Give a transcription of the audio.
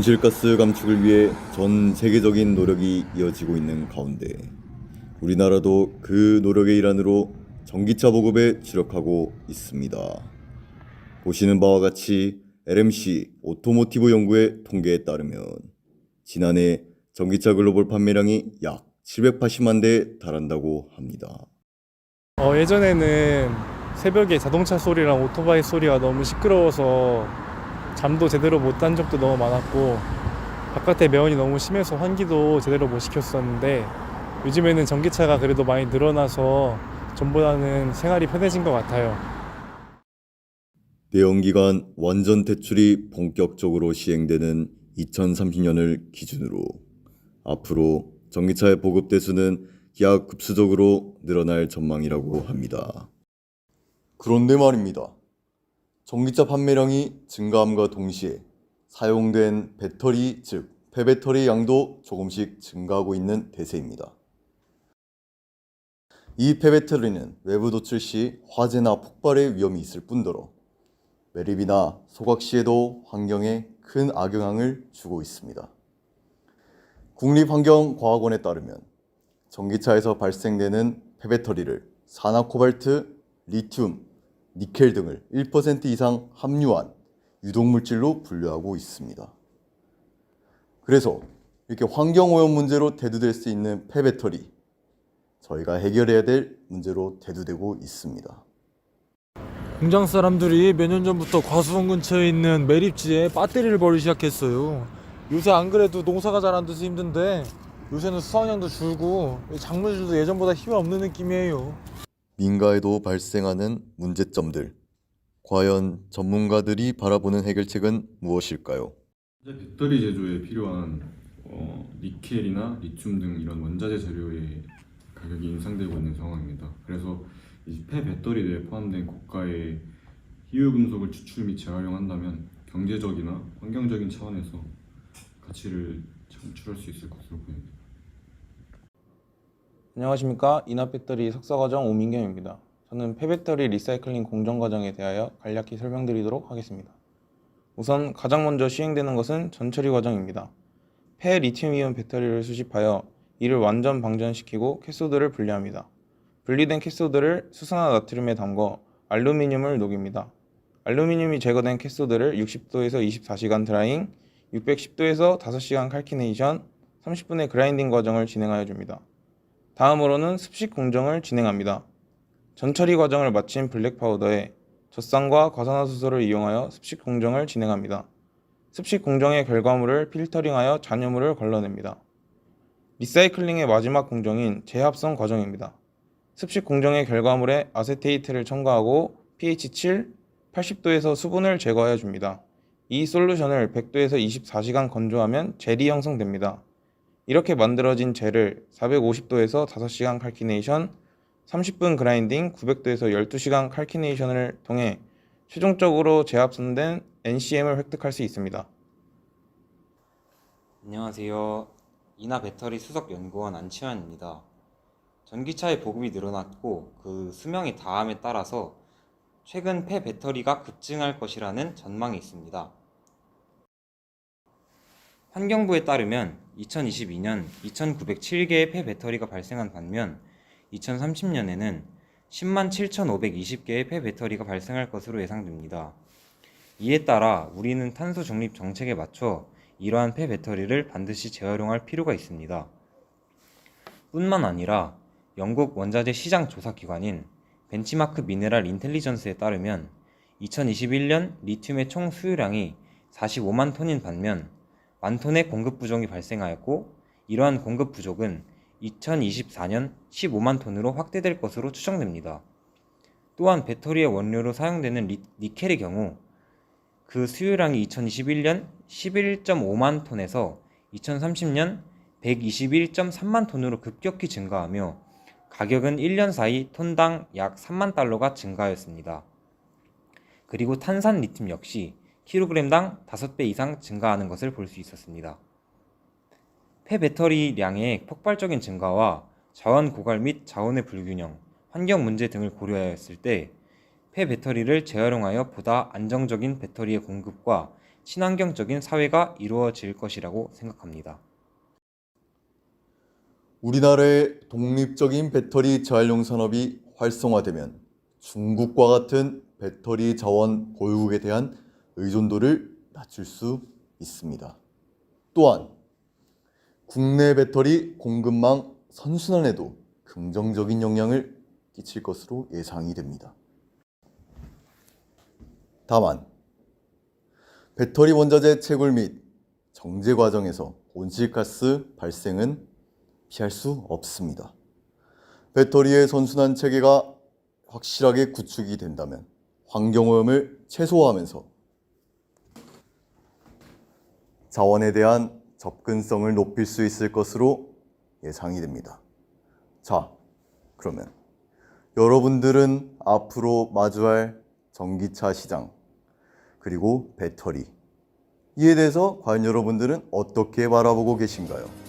온실가스 감축을 위해 전 세계적인 노력이 이어지고 있는 가운데 우리나라도 그 노력의 일환으로 전기차 보급에 주력하고 있습니다. 보시는 바와 같이 LMC 오토모티브 연구의 통계에 따르면 지난해 전기차 글로벌 판매량이 약 780만 대에 달한다고 합니다. 예전에는 새벽에 자동차 소리랑 오토바이 소리가 너무 시끄러워서 잠도 제대로 못 잔 적도 너무 많았고 바깥에 매연이 너무 심해서 환기도 제대로 못 시켰었는데 요즘에는 전기차가 그래도 많이 늘어나서 전보다는 생활이 편해진 것 같아요. 내연기관 완전 퇴출이 본격적으로 시행되는 2030년을 기준으로 앞으로 전기차의 보급 대수는 기하급수적으로 늘어날 전망이라고 합니다. 그런데 말입니다. 전기차 판매량이 증가함과 동시에 사용된 배터리, 즉 폐배터리 양도 조금씩 증가하고 있는 대세입니다. 이 폐배터리는 외부 도출 시 화재나 폭발의 위험이 있을 뿐더러 매립이나 소각 시에도 환경에 큰 악영향을 주고 있습니다. 국립환경과학원에 따르면 전기차에서 발생되는 폐배터리를 산화코발트, 리튬, 니켈 등을 1% 이상 함유한 유독물질로 분류하고 있습니다. 그래서 이렇게 환경오염 문제로 대두될 수 있는 폐배터리, 저희가 해결해야 될 문제로 대두되고 있습니다. 공장 사람들이 몇 년 전부터 과수원 근처에 있는 매립지에 배터리를 버리기 시작했어요. 요새 안 그래도 농사가 잘 안 돼서 힘든데 요새는 수확량도 줄고 작물들도 예전보다 힘이 없는 느낌이에요. 민가에도 발생하는 문제점들, 과연 전문가들이 바라보는 해결책은 무엇일까요? 현재 배터리 제조에 필요한 니켈이나 리튬 등 이런 원자재 재료의 가격이 인상되고 있는 상황입니다. 그래서 이 폐배터리에 포함된 고가의 희유금속을 추출 및 재활용한다면 경제적이나 환경적인 차원에서 가치를 창출할 수 있을 것으로 보입니다. 안녕하십니까. 인합배터리 석사과정 오민경입니다. 저는 폐배터리 리사이클링 공정 과정에 대하여 간략히 설명드리도록 하겠습니다. 우선 가장 먼저 시행되는 것은 전처리 과정입니다. 폐 리튬이온 배터리를 수집하여 이를 완전 방전시키고 캐소드를 분리합니다. 분리된 캐소드를 수산화 나트륨에 담궈 알루미늄을 녹입니다. 알루미늄이 제거된 캐소드를 60도에서 24시간 드라잉, 610도에서 5시간 칼키네이션, 30분의 그라인딩 과정을 진행하여 줍니다. 다음으로는 습식 공정을 진행합니다. 전처리 과정을 마친 블랙 파우더에 젖산과 과산화수소를 이용하여 습식 공정을 진행합니다. 습식 공정의 결과물을 필터링하여 잔여물을 걸러냅니다. 리사이클링의 마지막 공정인 재합성 과정입니다. 습식 공정의 결과물에 아세테이트를 첨가하고 pH 7, 80도에서 수분을 제거하여 줍니다. 이 솔루션을 100도에서 24시간 건조하면 젤이 형성됩니다. 이렇게 만들어진 젤을 450도에서 5시간 칼키네이션, 30분 그라인딩, 900도에서 12시간 칼키네이션을 통해 최종적으로 재합성된 NCM을 획득할 수 있습니다. 안녕하세요. 인하배터리 수석연구원 안치환입니다. 전기차의 보급이 늘어났고 그 수명이 다함에 따라서 최근 폐배터리가 급증할 것이라는 전망이 있습니다. 환경부에 따르면 2022년 2,907개의 폐배터리가 발생한 반면 2030년에는 10만 7,520개의 폐배터리가 발생할 것으로 예상됩니다. 이에 따라 우리는 탄소 중립 정책에 맞춰 이러한 폐배터리를 반드시 재활용할 필요가 있습니다. 뿐만 아니라 영국 원자재 시장 조사 기관인 벤치마크 미네랄 인텔리전스에 따르면 2021년 리튬의 총 수요량이 45만 톤인 반면 만 톤의 공급 부족이 발생하였고 이러한 공급 부족은 2024년 15만 톤으로 확대될 것으로 추정됩니다. 또한 배터리의 원료로 사용되는 니켈의 경우 그 수요량이 2021년 11.5만 톤에서 2030년 121.3만 톤으로 급격히 증가하며 가격은 1년 사이 톤당 약 3만 달러가 증가하였습니다. 그리고 탄산 리튬 역시 킬로그램당 5배 이상 증가하는 것을 볼 수 있었습니다. 폐배터리량의 폭발적인 증가와 자원 고갈 및 자원의 불균형, 환경 문제 등을 고려하였을 때 폐배터리를 재활용하여 보다 안정적인 배터리의 공급과 친환경적인 사회가 이루어질 것이라고 생각합니다. 우리나라의 독립적인 배터리 재활용 산업이 활성화되면 중국과 같은 배터리 자원 보유국에 대한 의존도를 낮출 수 있습니다. 또한 국내 배터리 공급망 선순환에도 긍정적인 영향을 끼칠 것으로 예상이 됩니다. 다만 배터리 원자재 채굴 및 정제 과정에서 온실가스 발생은 피할 수 없습니다. 배터리의 선순환 체계가 확실하게 구축이 된다면 환경오염을 최소화하면서 자원에 대한 접근성을 높일 수 있을 것으로 예상이 됩니다. 자, 그러면 여러분들은 앞으로 마주할 전기차 시장 그리고 배터리 이에 대해서 과연 여러분들은 어떻게 바라보고 계신가요?